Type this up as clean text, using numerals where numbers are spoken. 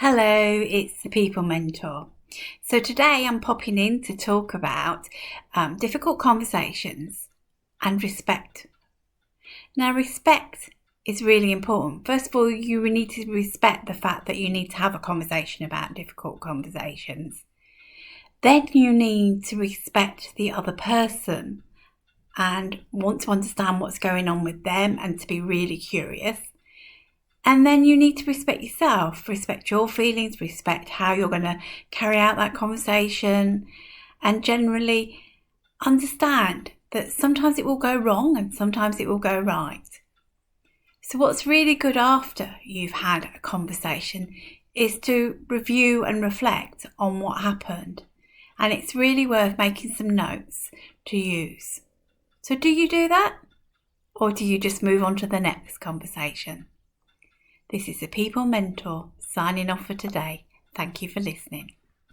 Hello, it's the People Mentor. So today I'm popping in to talk about difficult conversations and respect. Now, respect is really important. First of all, you need to respect the fact that you need to have a conversation about difficult conversations. Then you need to respect the other person and want to understand what's going on with them and to be really curious. And then you need to respect yourself, respect your feelings, respect how you're going to carry out that conversation, and generally understand that sometimes it will go wrong and sometimes it will go right. So what's really good after you've had a conversation is to review and reflect on what happened. And it's really worth making some notes to use. So do you do that? Or do you just move on to the next conversation? This is the People Mentor signing off for today. Thank you for listening.